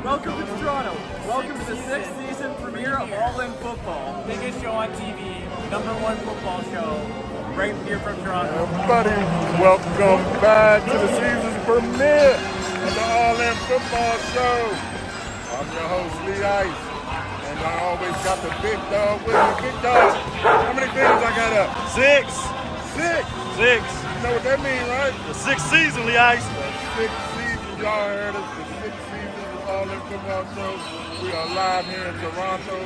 Welcome to Toronto. Welcome to the 6th season premiere of All In Football. Biggest show on TV, #1 football show, right here from Toronto. Everybody, welcome back to the season's premiere of the All In Football Show. I'm your host, Lee Ice, and I always got the big dog with me. Big dog, how many fingers I got up? Six. You know what that means, right? The 6th season, Lee Ice. The 6th season, y'all heard us. The 6th season of All In Football Show. We are live here in Toronto,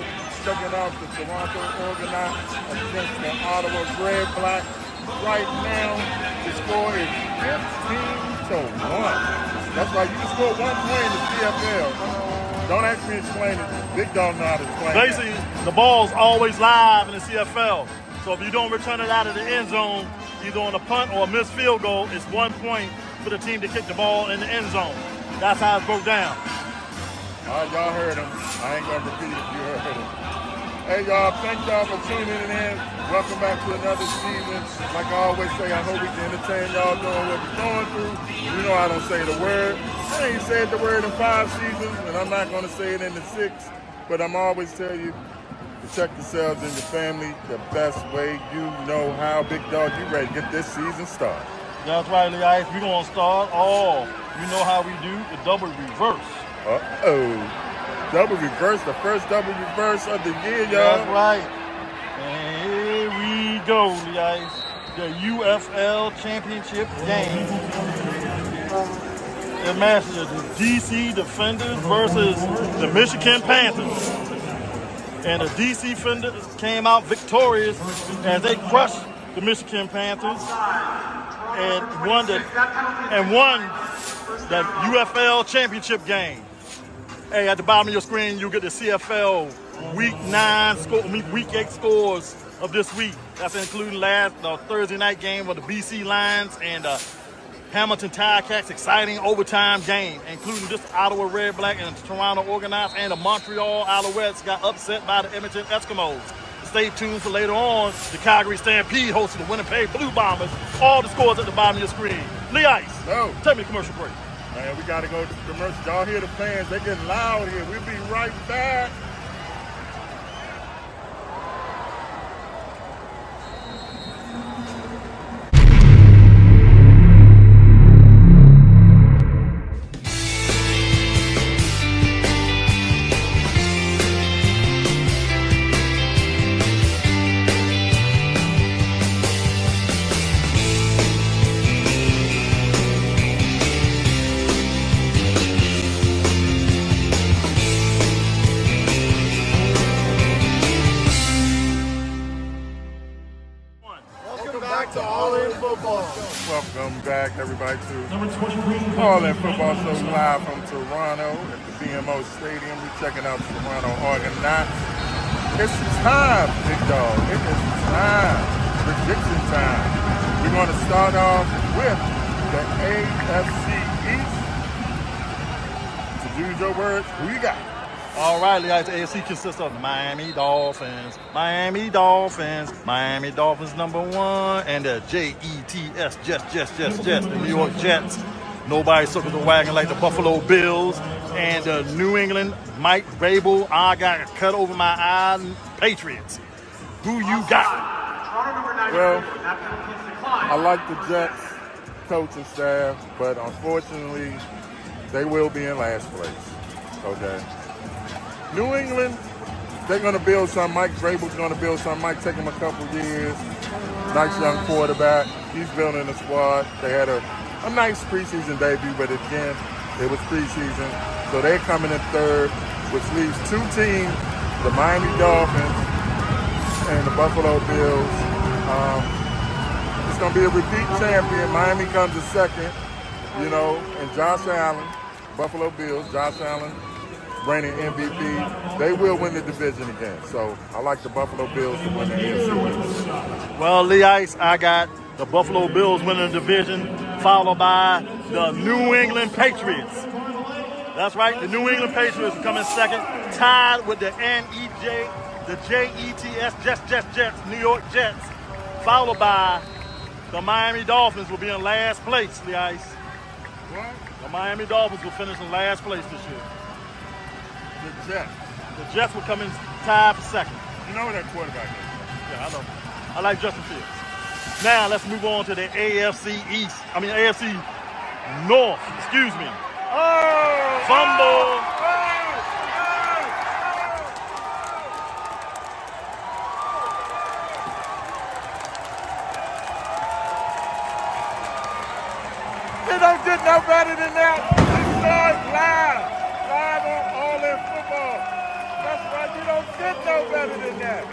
checking out the Toronto Argonauts against the Ottawa Red Black. Right now, the score is 15-1. That's right, you can score 1 point in the CFL. Don't ask me to explain it. Big dog know how to explain it. Basically, the ball's always live in the CFL. So if you don't return it out of the end zone, either on a punt or a missed field goal, it's 1 point for the team to kick the ball in the end zone. That's how it's broke down. All right, y'all heard him. I ain't gonna repeat it if you heard him. Hey, y'all, thank y'all for tuning in. Welcome back to another season. Like I always say, I hope we can entertain y'all doing what we're going through. You know I don't say the word. I ain't said the word in 5 seasons, and I'm not gonna say it in the 6th, but I'm always tell you, protect yourselves and your family the best way you know how. Big dog, you ready to get this season started. That's right, Lee Ice. We're going to start all. You know how we do the double reverse. Uh-oh. Double reverse, the first double reverse of the year, y'all. That's right. And here we go, Lee Ice. The UFL Championship game. It matches the DC Defenders versus the Michigan Panthers. And the DC Defenders came out victorious as they crushed the Michigan Panthers and won the UFL Championship game. Hey, at the bottom of your screen, you get the CFL Week 8 scores of this week. That's including the Thursday night game of the BC Lions and the Hamilton Ticats exciting overtime game, including just Ottawa Red Black and the Toronto Argonauts and the Montreal Alouettes got upset by the Edmonton Eskimos. Stay tuned for later on. The Calgary Stampede hosted the Winnipeg Blue Bombers. All the scores at the bottom of your screen. Lee Ice, take me to commercial break. Man, we got to go to the commercial. Y'all hear the fans. They're getting loud here. We'll be right back. Welcome back, everybody, to All In Football Show live from Toronto at the BMO Stadium. We're checking out the Toronto Argonauts. It's time, big dog. It is time. Prediction time. We're going to start off with the AFC East. To use your words, who you got? All right, Lee Ice, the AFC consists of Miami Dolphins, Miami Dolphins #1, and the Jets, Jets, the New York Jets. Nobody circles the wagon like the Buffalo Bills, and the New England Mike Vrabel, I got cut over my eye, Patriots. Who you got? Well, I like the Jets coaching staff, but unfortunately, they will be in last place. Okay. New England, they're going to build something. Mike Vrabel's going to build something. Might take him a couple years. Nice young quarterback. He's building a squad. They had a nice preseason debut, but again, it was preseason. So they're coming in third, which leaves 2 teams, the Miami Dolphins and the Buffalo Bills. It's going to be a repeat champion. Miami comes in second, and Josh Allen, Buffalo Bills, Josh Allen, reigning MVP, they will win the division again. So I like the Buffalo Bills to win the AFC. Well, Lee Ice, I got the Buffalo Bills winning the division, followed by the New England Patriots. That's right, the New England Patriots are coming second, tied with the Jets, New York Jets, followed by the Miami Dolphins will be in last place, Lee Ice. What? The Miami Dolphins will finish in last place this year. The Jets. The Jets will come in tied for second. You know that quarterback is. Yeah, I know. I like Justin Fields. Now let's move on to the AFC North. Excuse me. Oh! Fumble. They don't get no better than that. It's live on All In Football. That's why you don't get no better than that.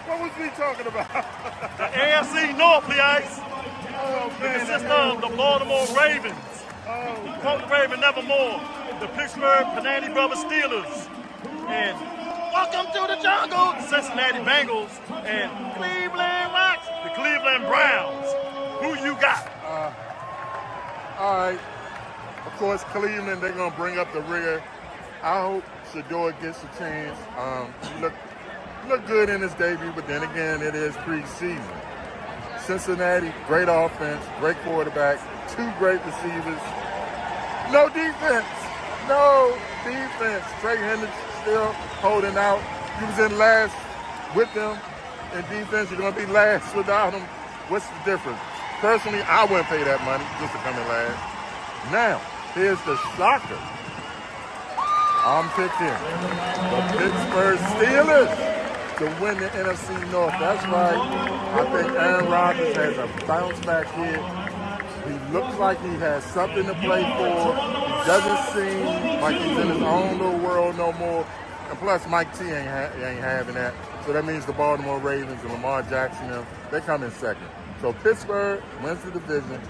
What was we talking about? The AFC North, please. Oh, man. Consists of the Baltimore Ravens. Quote the Raven nevermore. The Pittsburgh Panani Brothers Steelers. And welcome to the jungle, the Cincinnati Bengals. And Cleveland Rocks, the Cleveland Browns. Who you got? All right. Of course, Cleveland, they're going to bring up the rear. I hope Shador gets a chance. He looked good in his debut, but then again, it is preseason. Cincinnati, great offense, great quarterback, 2 great receivers. No defense. Trey Hendricks still holding out. You was in last with them in defense. You're going to be last without them. What's the difference? Personally, I wouldn't pay that money just to come in last. Now, here's the shocker. I'm picking the Pittsburgh Steelers to win the NFC North. That's right. I think Aaron Rodgers has a bounce back here. He looks like he has something to play for. He doesn't seem like he's in his own little world no more. And plus, Mike T ain't having that. So that means the Baltimore Ravens and Lamar Jackson, they come in second. So Pittsburgh wins the division,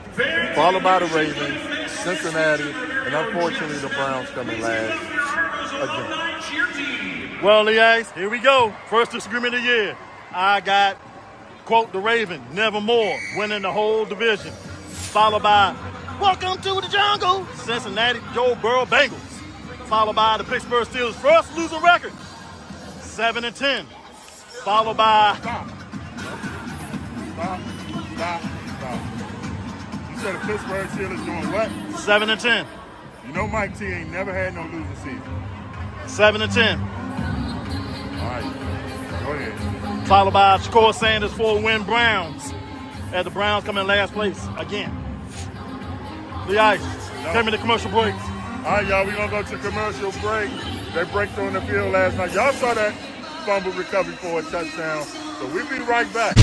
followed by the Ravens, Cincinnati, and unfortunately the Browns come in last again. Well, Leace, here we go. First disagreement of the year. I got, quote, the Raven, nevermore, winning the whole division. Followed by, welcome to the jungle, Cincinnati Joe Burrow Bengals. Followed by the Pittsburgh Steelers' first losing record, 7-10. Followed by... Stop. You said the Pittsburgh Steelers doing what? 7-10. You know Mike T ain't never had no losing season. 7-10. All right, go ahead. Followed by Shakur Sanders 4-win Browns. As the Browns come in last place again. The Ice. Came in the commercial breaks. All right, y'all, we're going to go to commercial break. They breaked on the field last night. Y'all saw that fumble recovery for a touchdown. So we'll be right back.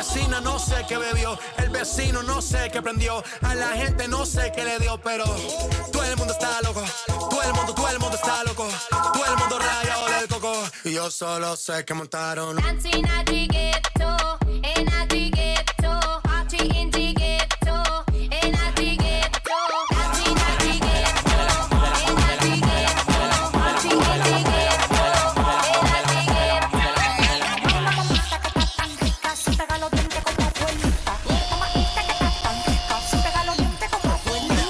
vecina no sé qué bebió, el vecino no sé qué prendió, a la gente no sé qué le dio, pero todo el mundo está loco, todo el mundo está loco, todo el mundo rayado del coco, y yo solo sé que montaron. Dancing at the ghetto, and at the ghetto, party in the ghetto, and at the ghetto, dancing at the ghetto, and at the ghetto, party in the ghetto, and at the ghetto. Mamacita que está tan rica, si pega los dientes como abuelita. Mamacita que está tan rica, si pega los dientes como abuelita.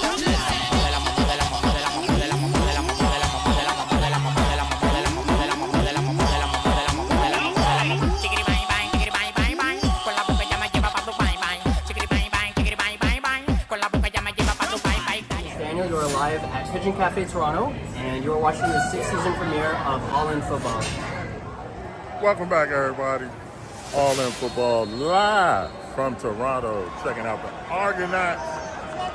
Daniel, you're live at Pigeon Cafe Toronto, and you're watching the 6th season premiere of All In Football. Welcome back, everybody. All In Football live from Toronto. Checking out the Argonauts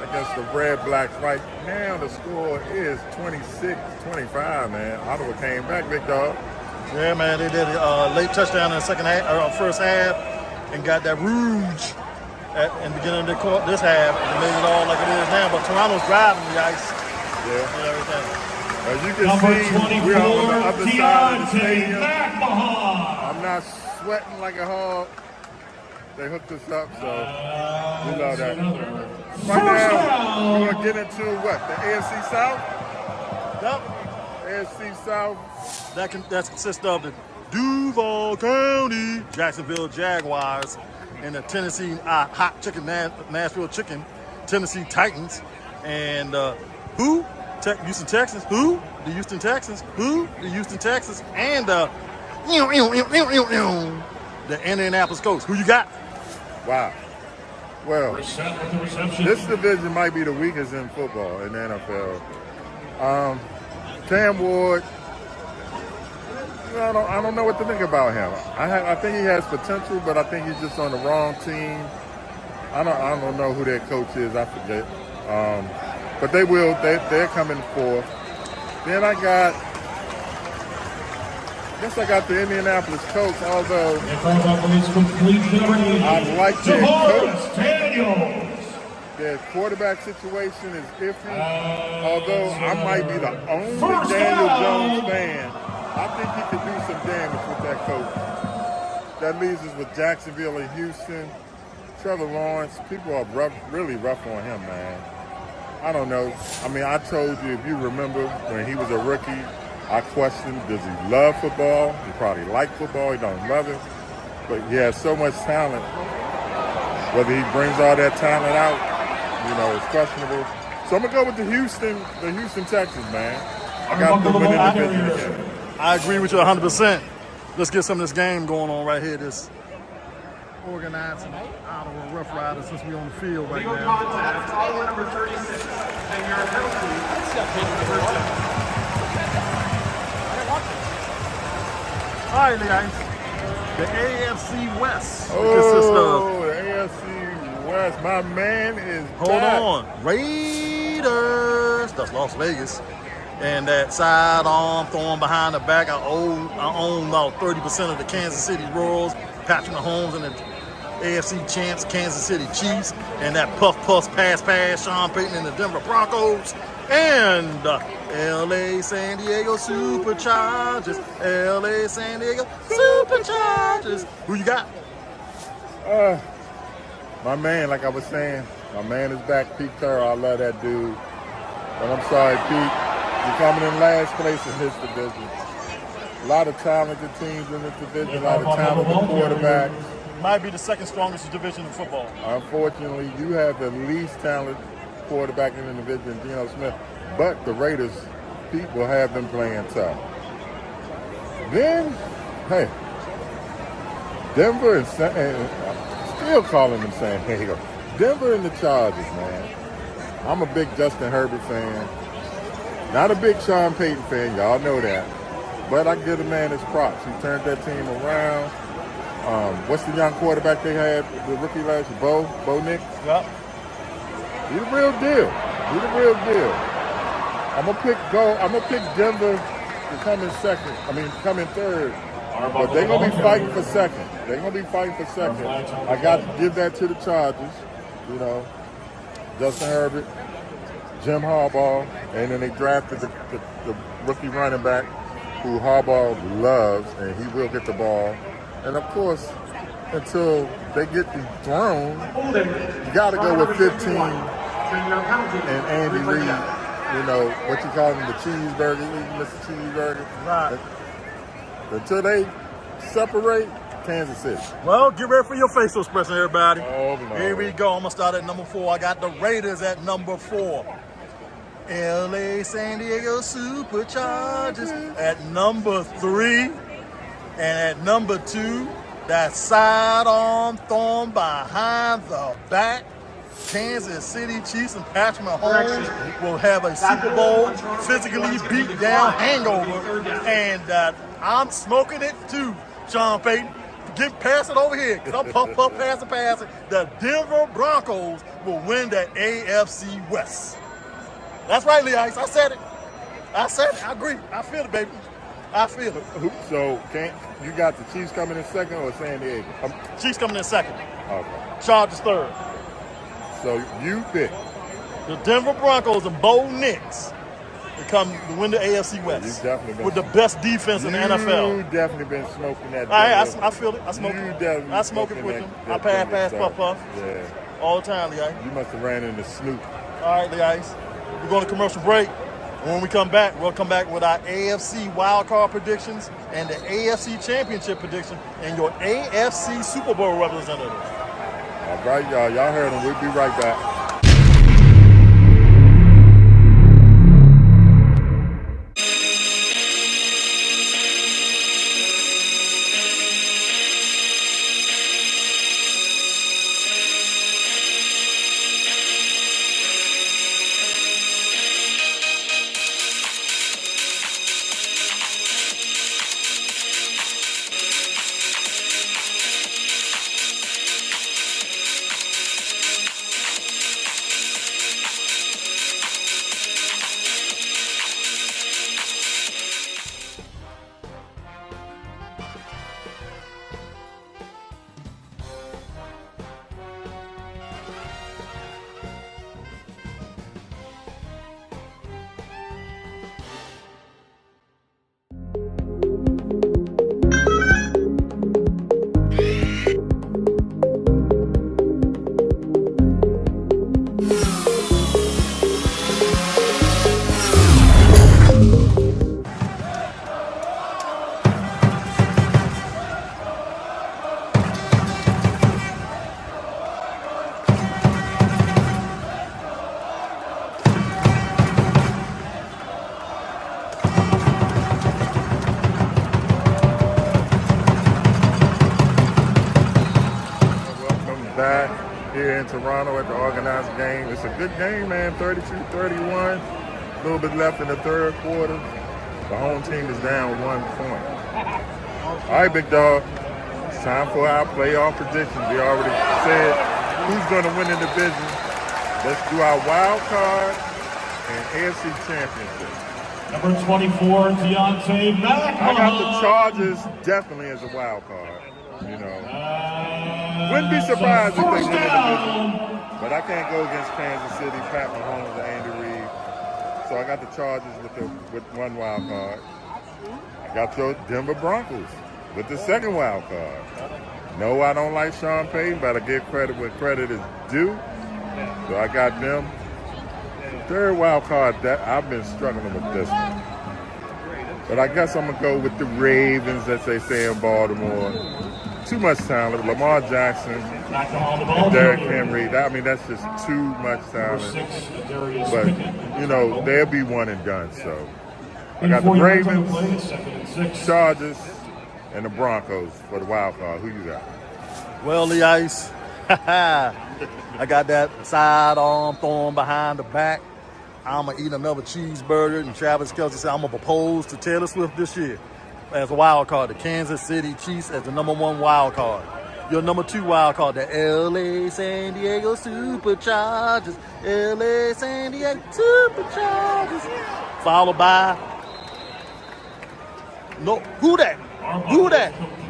against the Red Blacks. Right now, the score is 26-25, man. Ottawa came back, big dog. Yeah, man, they did a late touchdown in the first half and got that rouge in the beginning of this half and made it all like it is now. But Toronto's driving the ice and everything. As you can see, we're on the other side of the stadium. I'm not sweating like a hog. They hooked us up, so we love that. Right now, we're going to get into what? The AFC South? Yep. AFC South. That consists of the Duval County Jacksonville Jaguars and the Tennessee Hot Chicken Nashville Chicken Tennessee Titans and who? Houston Texans. Who? The Houston Texans. Who? The Houston Texans and the Indianapolis Colts. Who you got? Wow. Well, this division might be the weakest in football in the NFL. Cam Ward, I don't know what to think about him. I think he has potential, but I think he's just on the wrong team. I don't know who their coach is. I forget. But they're coming forth. Then I got the Indianapolis Colts, although I like their coach. Their quarterback situation is iffy. Although I might be the only Daniel Jones fan, I think he could do some damage with that coach. That leaves us with Jacksonville and Houston. Trevor Lawrence, people are really rough on him, man. I don't know. I mean, I told you, if you remember, when he was a rookie, I questioned, does he love football? He probably likes football. He don't love it. But he has so much talent. Whether he brings all that talent out, it's questionable. So I'm going to go with the Houston Texans, man. I got them winning the division again. I agree with you 100%. Let's get some of this game going on right here. This organized and Ottawa Rough Riders since we're on the field right now. Follow number 36, and your penalty. All right, guys. The AFC West. Oh, the AFC West. My man is Hold on. Raiders. That's Las Vegas. And that sidearm throwing behind the back. I own about 30% of the Kansas City Royals. Patrick Mahomes and the AFC champs, Kansas City Chiefs. And that puff, pass, Sean Payton and the Denver Broncos. And LA San Diego Superchargers. LA San Diego Superchargers. Who you got? My man, like I was saying, my man is back, Pete Carroll. I love that dude. But I'm sorry, Pete. You're coming in last place in this division. A lot of talented teams in this division, a lot of talented quarterbacks. Might be the second strongest division in football. Unfortunately, you have the least talented quarterback in the division, Geno Smith. But the Raiders, people have them playing tough. Then, hey, Denver and still calling them San Diego. Denver and the Chargers, man. I'm a big Justin Herbert fan. Not a big Sean Payton fan, y'all know that. But I give the man his props. He turned that team around. What's the young quarterback they had, the rookie last year? Bo Nix? Yep. He's a real deal. I'm gonna pick Denver to come in third. But they're gonna be fighting for second. They're going to be fighting for second. I got to give that to the Chargers. You know, Justin Herbert, Jim Harbaugh, and then they drafted the rookie running back who Harbaugh loves, and he will get the ball. And of course, until they get dethroned, you got to go with 15 and Andy Reid. You know, what you call him, the cheeseburger, Mr. Cheeseburger. Right. Until they separate, Kansas City. Well, get ready for your facial expression, everybody. Oh, no. Here we go. I'm going to start at number 4. I got the Raiders at number 4. LA San Diego Superchargers at number 3. And at number 2, that sidearm thrown behind the back. Kansas City Chiefs and Patrick Mahomes will have a Super Bowl physically beat down hangover. And I'm smoking it too, Sean Payton. Pass it over here, because I'm puff, pass it. The Denver Broncos will win the AFC West. That's right, Lee Ice. I said it. I agree. I feel it, baby. I feel it. So, you got the Chiefs coming in second or San Diego? Chiefs coming in second. Okay. Chargers third. So, you pick. The Denver Broncos and Bo Nix to come to win the AFC West. You've definitely been with the best defense in the NFL. You've definitely been smoking that. I feel it. I smoke it. I smoke it with them. I pass, puff. Yeah. All the time, Lee Ice. You must have ran into Snoop. All right, Lee Ice. We're going to commercial break. And when we come back, we'll come back with our AFC wildcard predictions and the AFC championship prediction and your AFC Super Bowl representative. All right, y'all. Y'all heard him. We'll be right back. Here in Toronto at the organized game. It's a good game, man. 32-31. A little bit left in the third quarter. The home team is down 1 point. All right, big dog. It's time for our playoff predictions. We already said who's going to win the division. Let's do our wild card and AFC championship. Number 24, Deontay Mack. I got the Chargers definitely as a wild card. You know, wouldn't be surprised if they win the division, but I can't go against Kansas City, Pat Mahomes, and Andy Reid. So I got the Chargers with one wild card. I got your Denver Broncos with the second wild card. No, I don't like Sean Payton, but I give credit where credit is due. So I got them. Third wild card, that I've been struggling with this one. But I guess I'm gonna go with the Ravens, as they say in Baltimore. Too much talent. Lamar Jackson, and Derrick Henry. That's just too much talent. But, you know, they'll be one and done. So I got the Ravens, Chargers, and the Broncos for the wild card. Who you got? Well, Lee Ice, I got that sidearm thrown behind the back. I'm going to eat another cheeseburger. And Travis Kelce said I'm going to propose to Taylor Swift this year as a wild card. The Kansas City Chiefs as the number 1 wild card. Your number 2 wild card, the LA San Diego Superchargers. LA San Diego Superchargers. Followed by... No, who that?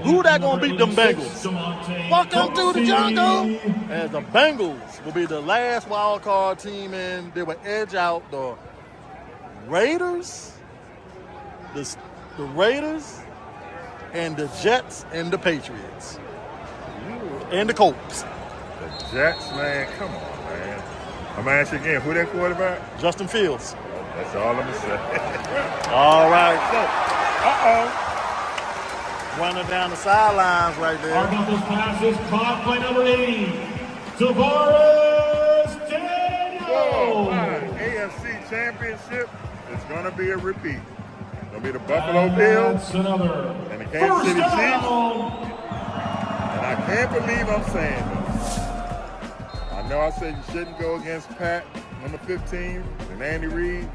Who that gonna beat them Bengals? Walk them through the jungle. And the Bengals will be the last wild card team, and they will edge out the Raiders, the Raiders, and the Jets and the Patriots, and the Colts. The Jets, man, come on, man. I'm gonna ask you again, who that quarterback? Justin Fields. That's all I'm gonna say. All right. Running down the sidelines right there. Arbuckle's pass is caught by number 80, Tavares Oh, Daniel. my AFC Championship is gonna be a repeat. It's gonna be the Buffalo Bills That's another and the Kansas City first Chiefs. down. And I can't believe I'm saying this. I know I said you shouldn't go against Pat, number 15, and Andy Reid,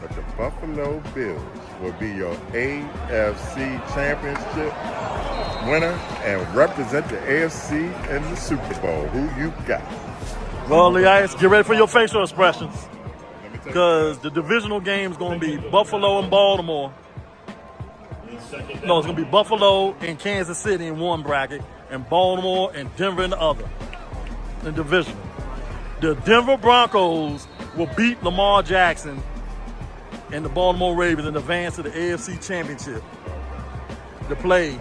but the Buffalo Bills will be your AFC Championship winner and represent the AFC in the Super Bowl. Who you got? Well, Elias, get ready for your facial expressions, Let me tell you. because the divisional game is going to be Buffalo and Baltimore. No, it's going to be Buffalo and Kansas City in one bracket, and Baltimore and Denver in the other. The division. The Denver Broncos will beat Lamar Jackson and the Baltimore Ravens in advance to the AFC Championship to play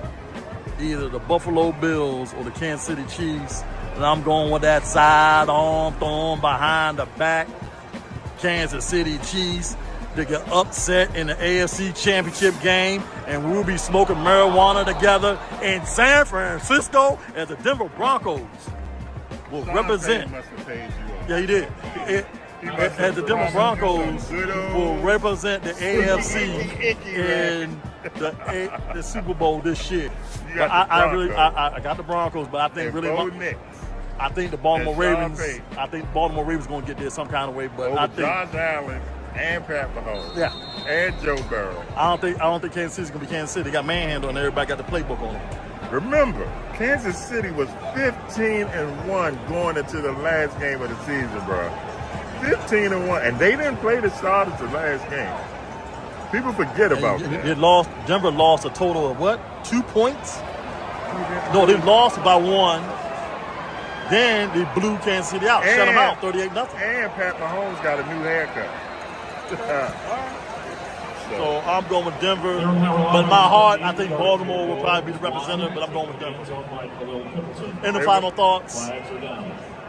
either the Buffalo Bills or the Kansas City Chiefs. And I'm going with that sidearm thrown behind the back. Kansas City Chiefs to get upset in the AFC Championship game, and we'll be smoking marijuana together in San Francisco as the Denver Broncos will represent. Must have paid you off. Yeah, he did. As the Denver Broncos will represent the AFC in the Super Bowl this year. You But got the I really, Broncos. I got the Broncos, but I think And really, Bo Nix. I think the Baltimore And Sean Ravens. Payton. I think the Baltimore Ravens going to get there some kind of way, but I Over think, Josh Allen and Pat Mahomes. yeah, And Joe Burrow. I don't think Kansas City's going to be Kansas City. They got manhandled and everybody got the playbook on them. Remember, Kansas City was 15-1 going into the last game of the season, bro. 15-1, and they didn't play the starters the last game. People forget about that. Denver lost a total of what? 2 points? No, they lost by 1. Then they blew Kansas City out, shut them out, 38-0. And Pat Mahomes got a new haircut. So I'm going with Denver, but in my heart, I think Baltimore will probably be the representative, but I'm going with Denver. Any final thoughts?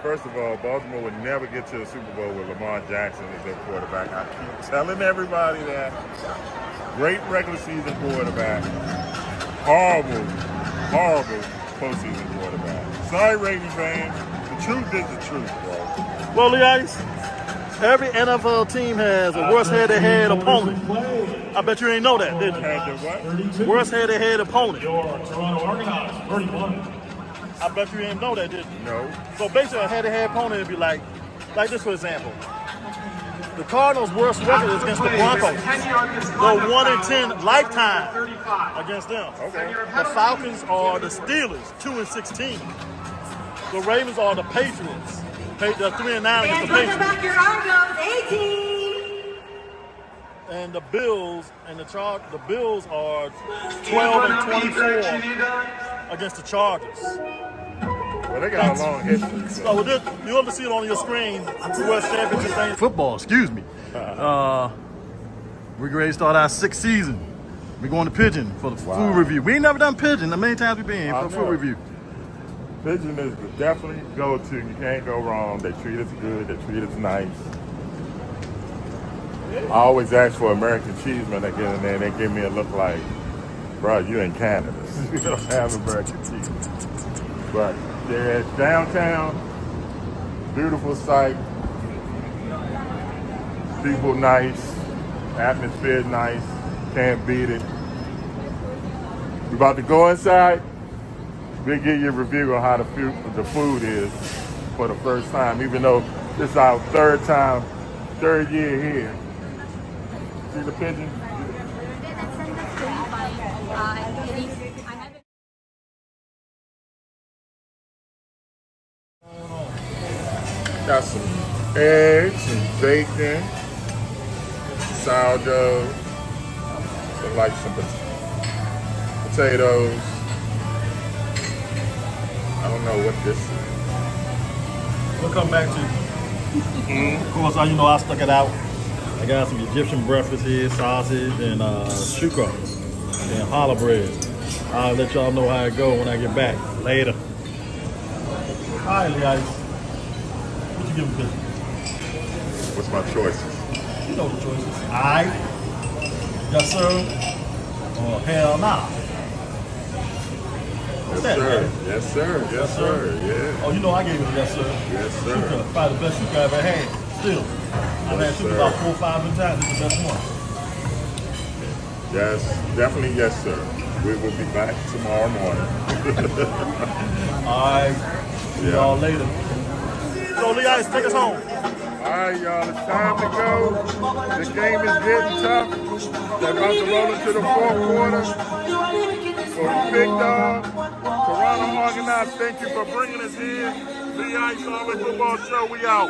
First of all, Baltimore would never get to the Super Bowl with Lamar Jackson as their quarterback. I keep telling everybody that. Great regular season quarterback. Horrible postseason quarterback. Sorry, Ravens fans. The truth is the truth, bro. Well, guys, every NFL team has a worse head-to-head opponent. I bet you ain't know that, did you? Had the what? Worst head-to-head opponent. Your Toronto Argonauts, 31. I bet you didn't know that, did you? No. So basically, a head-to-head opponent would be like this, for example. The Cardinals' worst record is against the Broncos. They're 1-10 lifetime against them. Okay. The Falcons are the Steelers, 2-16. The Ravens are the Patriots. They're 3-9 against the Patriots. your Argos, 18. And the Bills the Bills are 12-24 against the Chargers. Well, they got a long history. So. So you'll have to see it on your screen. The West Championship thing. Football, excuse me. We're ready to start our 6th season. We're going to Pigeon for the food review. We ain't never done Pigeon. The many times we've been here for the food review. Pigeon is the definitely go-to. You can't go wrong. They treat us good. They treat us nice. I always ask for American cheese when I get in there, and they give me a look like, bro, you in Canada. You don't have American cheese. But they're at downtown, beautiful sight, people nice, atmosphere nice, can't beat it. We're about to go inside. We'll give you a review on how the food is for the first time, even though this is our third year here. See the pigeon? Got some eggs and bacon, sourdough, some potatoes, don't know what this is. We'll come back to you. Of course, you know I stuck it out. I got some Egyptian breakfast here, sausage, and shuka, and challah bread. I'll let y'all know how it go when I get back. Later. All right, guys. What you giving me? What's my choices? You know the choices. All right. Yes, sir. Or hell nah. Yes, that, sir. man? Yes, sir. Yes, sir. Yeah. Oh, you know I gave it a yes, sir. Yes, sir. Shuka, probably the best shuka I ever had. Still. I've had shuka about 4 or 5 different times. It's the best one. Yes, definitely yes, sir. We will be back tomorrow morning. All right. See y'all later. So, Lee Ice, take us home. All right, y'all, it's time to go. The game is getting tough. They're about to roll into the fourth quarter. For the big dog, Toronto Argonauts, thank you for bringing us here. Lee Ice, All In Football Show, we out.